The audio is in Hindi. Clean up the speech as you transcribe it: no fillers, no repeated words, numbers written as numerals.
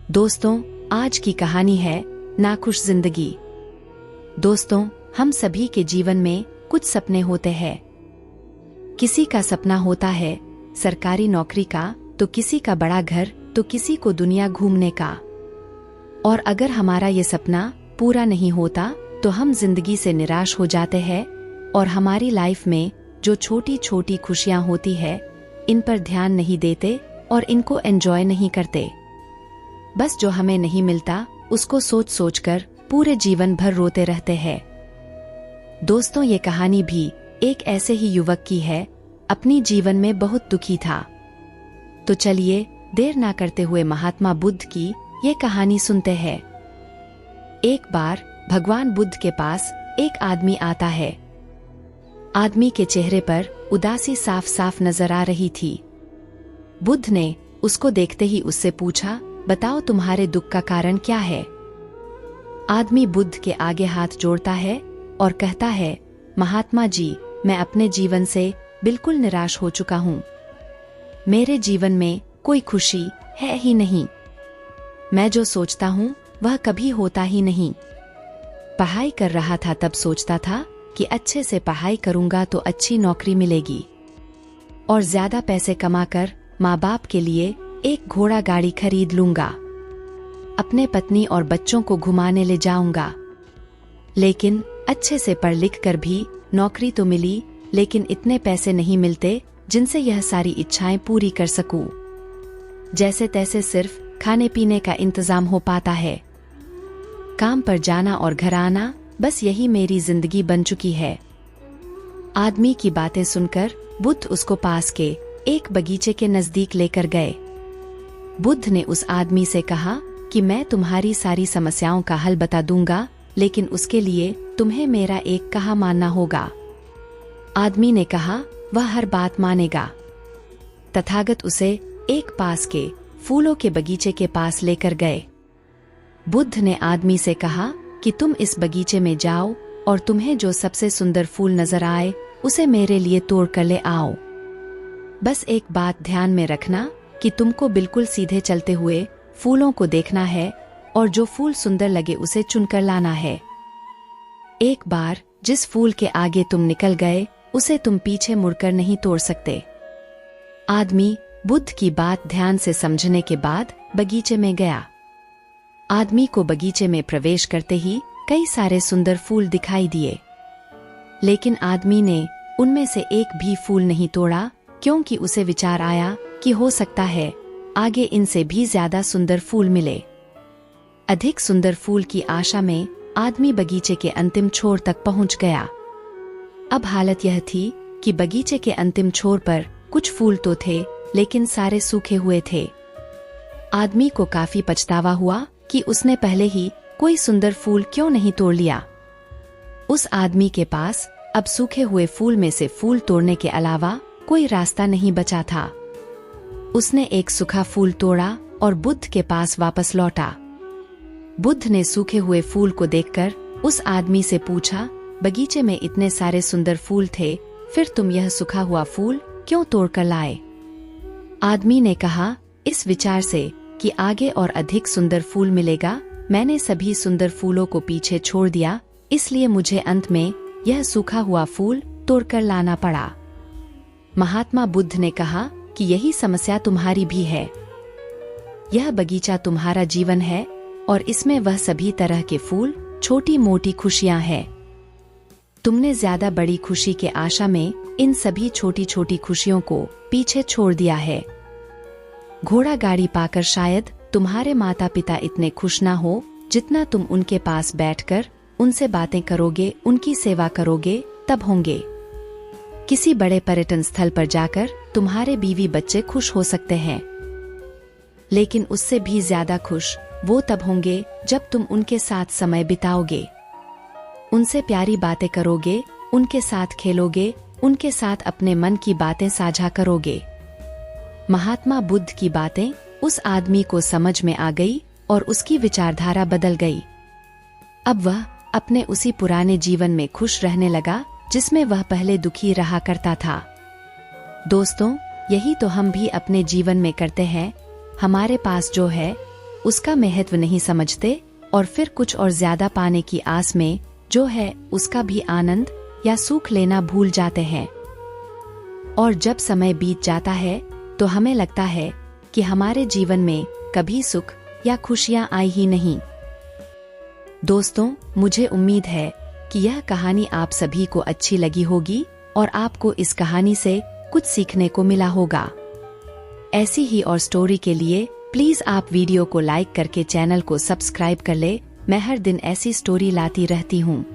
दोस्तों, आज की कहानी है नाखुश जिंदगी। दोस्तों, हम सभी के जीवन में कुछ सपने होते हैं। किसी का सपना होता है सरकारी नौकरी का, तो किसी का बड़ा घर, तो किसी को दुनिया घूमने का। और अगर हमारा ये सपना पूरा नहीं होता तो हम जिंदगी से निराश हो जाते हैं और हमारी लाइफ में जो छोटी छोटी खुशियां होती है इन पर ध्यान नहीं देते और इनको एंजॉय नहीं करते। बस जो हमें नहीं मिलता उसको सोच सोच कर पूरे जीवन भर रोते रहते हैं। दोस्तों, ये कहानी भी एक ऐसे ही युवक की है, अपनी जीवन में बहुत दुखी था। तो चलिए देर ना करते हुए महात्मा बुद्ध की ये कहानी सुनते हैं। एक बार भगवान बुद्ध के पास एक आदमी आता है। आदमी के चेहरे पर उदासी साफ साफ नजर आ रही थी। बुद्ध ने उसको देखते ही उससे पूछा, बताओ तुम्हारे दुख का कारण क्या है। आदमी बुद्ध के आगे हाथ जोड़ता है और कहता है, महात्मा जी, मैं अपने जीवन से बिल्कुल निराश हो चुका हूँ। मेरे जीवन में कोई खुशी है ही नहीं। मैं जो सोचता हूँ वह कभी होता ही नहीं। पढ़ाई कर रहा था तब सोचता था कि अच्छे से पढ़ाई करूंगा तो अच्छी नौकरी मिलेगी और ज्यादा पैसे कमाकर माँ बाप के लिए एक घोड़ा गाड़ी खरीद लूंगा, अपने पत्नी और बच्चों को घुमाने ले जाऊंगा। लेकिन अच्छे से पढ़ लिख कर भी नौकरी तो मिली, लेकिन इतने पैसे नहीं मिलते जिनसे यह सारी इच्छाएं पूरी कर सकूं। जैसे तैसे सिर्फ खाने पीने का इंतजाम हो पाता है। काम पर जाना और घर आना, बस यही मेरी जिंदगी बन चुकी है। आदमी की बातें सुनकर बुद्ध उसको पास के एक बगीचे के नजदीक लेकर गए। बुद्ध ने उस आदमी से कहा कि मैं तुम्हारी सारी समस्याओं का हल बता दूंगा, लेकिन उसके लिए तुम्हें मेरा एक कहा मानना होगा। आदमी ने कहा वह हर बात मानेगा। तथागत उसे एक पास के फूलों के बगीचे के पास लेकर गए। बुद्ध ने आदमी से कहा कि तुम इस बगीचे में जाओ और तुम्हें जो सबसे सुंदर फूल नजर आए उसे मेरे लिए तोड़ कर ले आओ। बस एक बात ध्यान में रखना कि तुमको बिल्कुल सीधे चलते हुए फूलों को देखना है और जो फूल सुंदर लगे उसे चुनकर लाना है। एक बार जिस फूल के आगे तुम निकल गए उसे तुम पीछे मुड़कर नहीं तोड़ सकते। आदमी बुद्ध की बात ध्यान से समझने के बाद बगीचे में गया। आदमी को बगीचे में प्रवेश करते ही कई सारे सुंदर फूल दिखाई दिए, लेकिन आदमी ने उनमें से एक भी फूल नहीं तोड़ा, क्योंकि उसे विचार आया कि हो सकता है आगे इनसे भी ज्यादा सुंदर फूल मिले। अधिक सुंदर फूल की आशा में आदमी बगीचे के अंतिम छोर तक पहुंच गया। अब हालत यह थी कि बगीचे के अंतिम छोर पर कुछ फूल तो थे, लेकिन सारे सूखे हुए थे। आदमी को काफी पछतावा हुआ कि उसने पहले ही कोई सुंदर फूल क्यों नहीं तोड़ लिया। उस आदमी के पास अब सूखे हुए फूल में से फूल तोड़ने के अलावा कोई रास्ता नहीं बचा था। उसने एक सूखा फूल तोड़ा और बुद्ध के पास वापस लौटा। बुद्ध ने सूखे हुए फूल को देखकर उस आदमी से पूछा, बगीचे में इतने सारे सुंदर फूल थे, फिर तुम यह सूखा हुआ फूल क्यों तोड़कर लाए? आदमी ने कहा, इस विचार से कि आगे और अधिक सुंदर फूल मिलेगा, मैंने सभी सुंदर फूलों को पीछे छोड़ दिया, इसलिए मुझे अंत में यह सूखा हुआ फूल तोड़कर लाना पड़ा। महात्मा बुद्ध ने कहा कि यही समस्या तुम्हारी भी है। यह बगीचा तुम्हारा जीवन है और इसमें वह सभी तरह के फूल, छोटी मोटी खुशियां हैं। तुमने ज्यादा बड़ी खुशी के आशा में इन सभी छोटी छोटी खुशियों को पीछे छोड़ दिया है। घोड़ा गाड़ी पाकर शायद तुम्हारे माता पिता इतने खुश ना हो जितना तुम उनके पास बैठकर उनसे बातें करोगे, उनकी सेवा करोगे, तब होंगे। किसी बड़े पर्यटन स्थल पर जाकर तुम्हारे बीवी बच्चे खुश हो सकते हैं, लेकिन उससे भी ज्यादा खुश वो तब होंगे जब तुम उनके साथ समय बिताओगे, उनसे प्यारी बातें करोगे, उनके साथ खेलोगे, उनके साथ अपने मन की बातें साझा करोगे। महात्मा बुद्ध की बातें उस आदमी को समझ में आ गई और उसकी विचारधारा बदल गई। अब वह अपने उसी पुराने जीवन में खुश रहने लगा जिसमें वह पहले दुखी रहा करता था। दोस्तों, यही तो हम भी अपने जीवन में करते हैं। हमारे पास जो है उसका महत्व नहीं समझते और फिर कुछ और ज्यादा पाने की आस में जो है उसका भी आनंद या सुख लेना भूल जाते हैं। और जब समय बीत जाता है तो हमें लगता है कि हमारे जीवन में कभी सुख या खुशियां आई ही नहीं। दोस्तों, मुझे उम्मीद है कि यह कहानी आप सभी को अच्छी लगी होगी और आपको इस कहानी से कुछ सीखने को मिला होगा। ऐसी ही और स्टोरी के लिए प्लीज आप वीडियो को लाइक करके चैनल को सब्सक्राइब कर ले। मैं हर दिन ऐसी स्टोरी लाती रहती हूँ।